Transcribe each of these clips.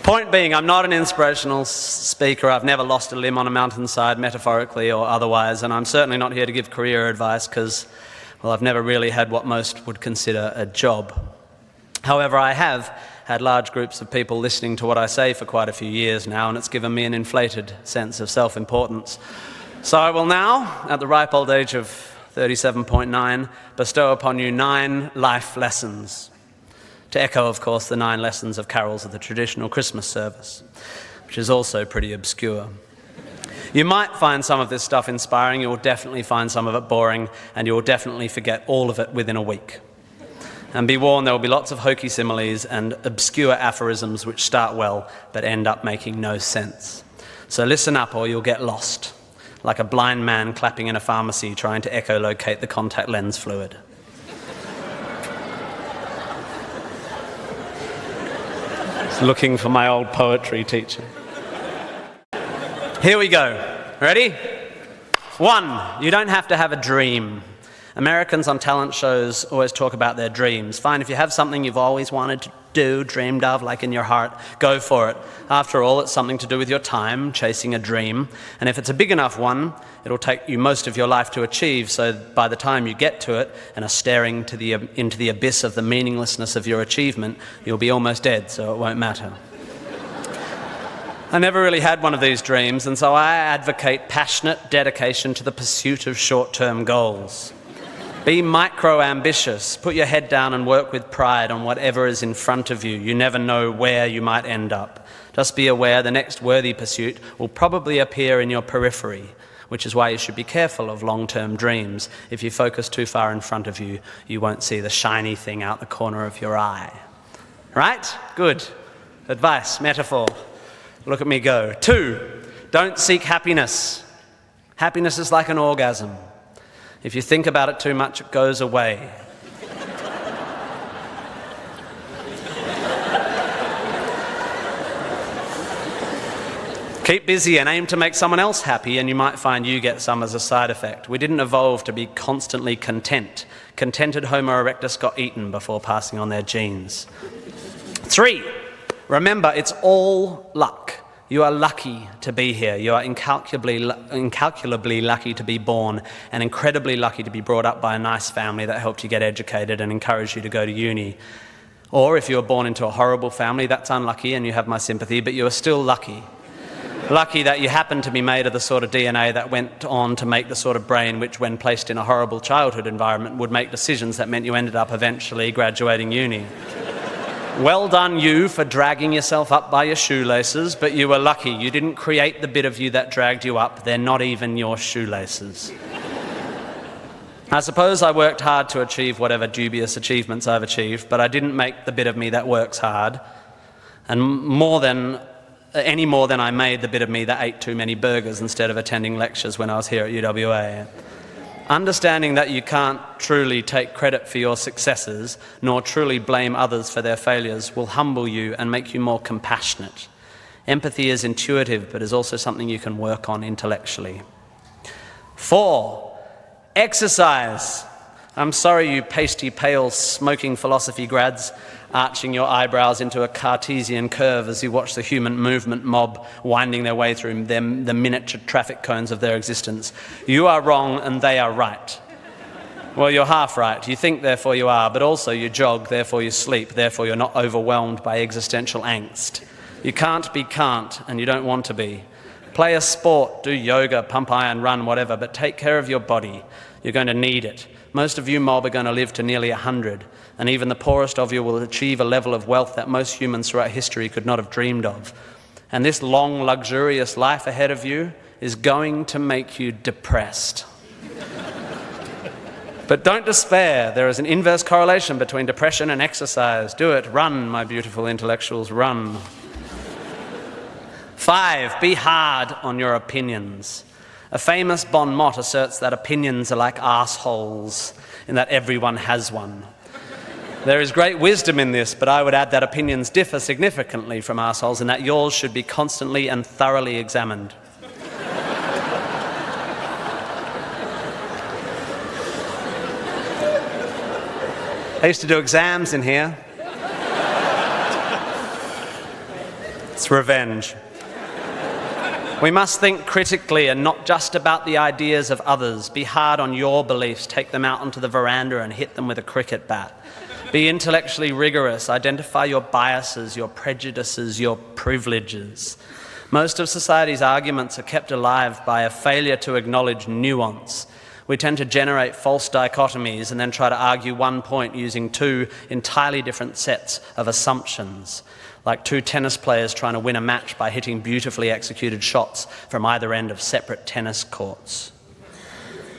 Point being, I'm not an inspirational speaker. I've never lost a limb on a mountainside, metaphorically or otherwise, and I'm certainly not here to give career advice because, well, I've never really had what most would consider a job. However, I have had large groups of people listening to what I say for quite a few years now, and it's given me an inflated sense of self-importance. So I will now, at the ripe old age of 37.9, bestow upon you 9 life lessons. To echo, of course, the 9 lessons of carols of the traditional Christmas service, which is also pretty obscure. You might find some of this stuff inspiring, you will definitely find some of it boring, and you will definitely forget all of it within a week. And be warned, there will be lots of hokey similes and obscure aphorisms which start well but end up making no sense. So listen up or you'll get lost, like a blind man clapping in a pharmacy trying to echolocate the contact lens fluid. Looking for my old poetry teacher. Here we go. Ready? 1, you don't have to have a dream. Americans on talent shows always talk about their dreams. Fine, if you have something you've always wanted to do, dreamed of, like in your heart, go for it. After all, it's something to do with your time, chasing a dream. And if it's a big enough one, it'll take you most of your life to achieve, so by the time you get to it and are staring into the abyss of the meaninglessness of your achievement, you'll be almost dead, so it won't matter. I never really had one of these dreams, and so I advocate passionate dedication to the pursuit of short-term goals. Be micro-ambitious. Put your head down and work with pride on whatever is in front of you. You never know where you might end up. Just be aware the next worthy pursuit will probably appear in your periphery, which is why you should be careful of long-term dreams. If you focus too far in front of you, you won't see the shiny thing out the corner of your eye. Right? Good. Advice, metaphor. Look at me go. 2, don't seek happiness. Happiness is like an orgasm. If you think about it too much, it goes away. Keep busy and aim to make someone else happy, and you might find you get some as a side effect. We didn't evolve to be constantly content. Contented Homo erectus got eaten before passing on their genes. 3, remember, it's all luck. You are lucky to be here. You are incalculably lucky to be born, and incredibly lucky to be brought up by a nice family that helped you get educated and encouraged you to go to uni. Or if you were born into a horrible family, that's unlucky and you have my sympathy, but you are still lucky. Lucky that you happen to be made of the sort of DNA that went on to make the sort of brain which, when placed in a horrible childhood environment, would make decisions that meant you ended up eventually graduating uni. Well done you for dragging yourself up by your shoelaces, but you were lucky. You didn't create the bit of you that dragged you up. They're not even your shoelaces. I suppose I worked hard to achieve whatever dubious achievements I've achieved, but I didn't make the bit of me that works hard. And any more than I made the bit of me that ate too many burgers instead of attending lectures when I was here at UWA. Understanding that you can't truly take credit for your successes, nor truly blame others for their failures, will humble you and make you more compassionate. Empathy is intuitive, but is also something you can work on intellectually. 4, exercise. I'm sorry, you pasty, pale, smoking philosophy grads, arching your eyebrows into a Cartesian curve as you watch the human movement mob winding their way through the miniature traffic cones of their existence. You are wrong and they are right. Well, you're half right. You think, therefore you are, but also you jog, therefore you sleep, therefore you're not overwhelmed by existential angst. You can't be can't, and you don't want to be. Play a sport, do yoga, pump iron, run, whatever, but take care of your body. You're going to need it. Most of you mob are going to live to nearly 100, and even the poorest of you will achieve a level of wealth that most humans throughout history could not have dreamed of. And this long, luxurious life ahead of you is going to make you depressed. But don't despair. There is an inverse correlation between depression and exercise. Do it. Run, my beautiful intellectuals, run. 5, be hard on your opinions. A famous bon mot asserts that opinions are like arseholes, in that everyone has one. There is great wisdom in this, but I would add that opinions differ significantly from arseholes, and that yours should be constantly and thoroughly examined. I used to do exams in here. It's revenge. We must think critically and not just about the ideas of others. Be hard on your beliefs. Take them out onto the veranda and hit them with a cricket bat. Be intellectually rigorous. Identify your biases, your prejudices, your privileges. Most of society's arguments are kept alive by a failure to acknowledge nuance. We tend to generate false dichotomies and then try to argue one point using two entirely different sets of assumptions, like two tennis players trying to win a match by hitting beautifully executed shots from either end of separate tennis courts.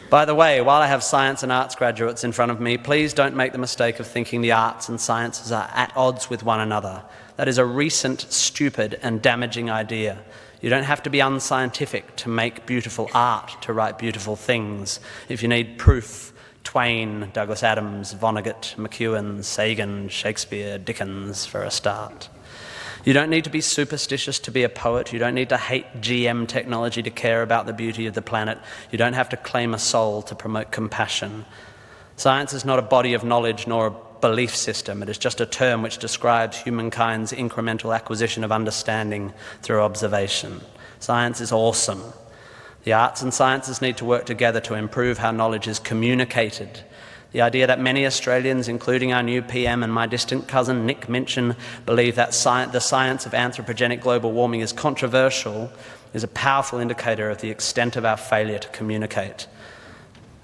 By the way, while I have science and arts graduates in front of me, please don't make the mistake of thinking the arts and sciences are at odds with one another. That is a recent, stupid, and damaging idea. You don't have to be unscientific to make beautiful art, to write beautiful things. If you need proof, Twain, Douglas Adams, Vonnegut, McEwen, Sagan, Shakespeare, Dickens for a start. You don't need to be superstitious to be a poet. You don't need to hate GM technology to care about the beauty of the planet. You don't have to claim a soul to promote compassion. Science is not a body of knowledge nor a belief system. It is just a term which describes humankind's incremental acquisition of understanding through observation. Science is awesome. The arts and sciences need to work together to improve how knowledge is communicated. The idea that many Australians, including our new PM and my distant cousin Nick Minchin, believe that the science of anthropogenic global warming is controversial is a powerful indicator of the extent of our failure to communicate.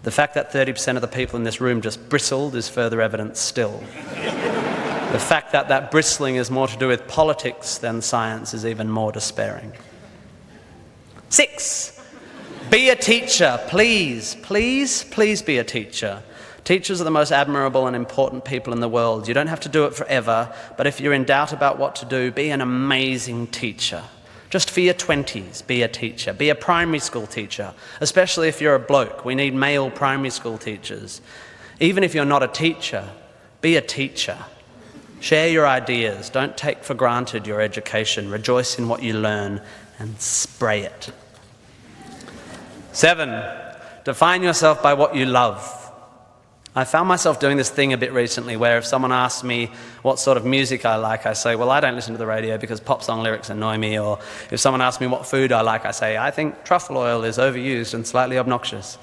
The fact that 30% of the people in this room just bristled is further evidence still. The fact that that bristling is more to do with politics than science is even more despairing. 6, be a teacher. Please, please, please be a teacher. Teachers are the most admirable and important people in the world. You don't have to do it forever, but if you're in doubt about what to do, be an amazing teacher. Just for your 20s, be a teacher. Be a primary school teacher, especially if you're a bloke. We need male primary school teachers. Even if you're not a teacher, be a teacher. Share your ideas. Don't take for granted your education. Rejoice in what you learn and spray it. 7, define yourself by what you love. I found myself doing this thing a bit recently where if someone asks me what sort of music I like, I say, well, I don't listen to the radio because pop song lyrics annoy me. Or if someone asks me what food I like, I say, I think truffle oil is overused and slightly obnoxious.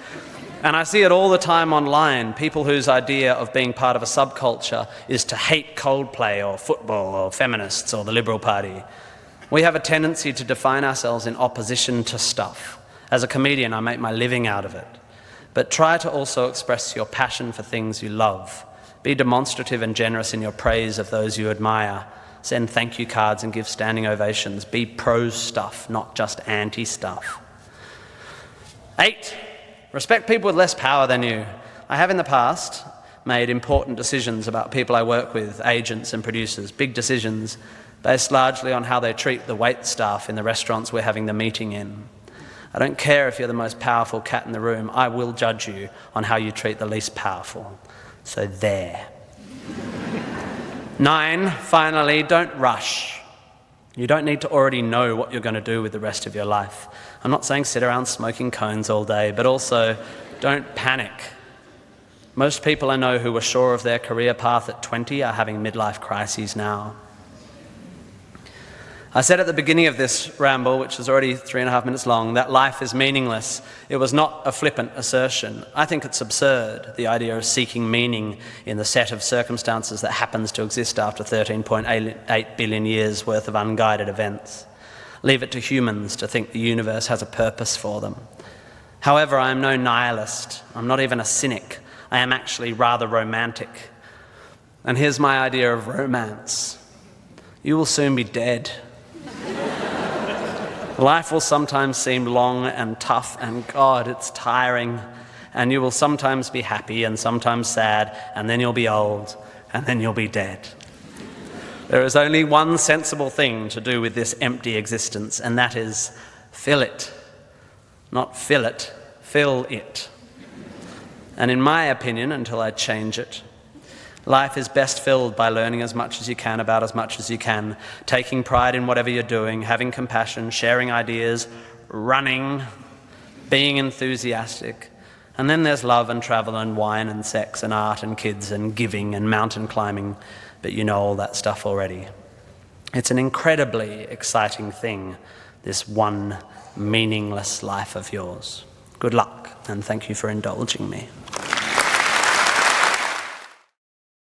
And I see it all the time online, people whose idea of being part of a subculture is to hate Coldplay or football or feminists or the Liberal Party. We have a tendency to define ourselves in opposition to stuff. As a comedian, I make my living out of it. But try to also express your passion for things you love. Be demonstrative and generous in your praise of those you admire. Send thank you cards and give standing ovations. Be pro stuff, not just anti stuff. 8, respect people with less power than you. I have in the past made important decisions about people I work with, agents and producers, big decisions based largely on how they treat the wait staff in the restaurants we're having the meeting in. I don't care if you're the most powerful cat in the room. I will judge you on how you treat the least powerful. So there. 9, finally, don't rush. You don't need to already know what you're going to do with the rest of your life. I'm not saying sit around smoking cones all day, but also don't panic. Most people I know who were sure of their career path at 20 are having midlife crises now. I said at the beginning of this ramble, which is already 3.5 minutes long, that life is meaningless. It was not a flippant assertion. I think it's absurd, the idea of seeking meaning in the set of circumstances that happens to exist after 13.8 billion years worth of unguided events. Leave it to humans to think the universe has a purpose for them. However, I am no nihilist. I'm not even a cynic. I am actually rather romantic. And here's my idea of romance. You will soon be dead. Life will sometimes seem long and tough, and God, it's tiring. And you will sometimes be happy and sometimes sad, and then you'll be old, and then you'll be dead. There is only one sensible thing to do with this empty existence, and that is fill it. Not fill it, fill it. And in my opinion, until I change it, life is best filled by learning as much as you can about as much as you can, taking pride in whatever you're doing, having compassion, sharing ideas, running, being enthusiastic. And then there's love and travel and wine and sex and art and kids and giving and mountain climbing, but you know all that stuff already. It's an incredibly exciting thing, this one meaningless life of yours. Good luck, and thank you for indulging me.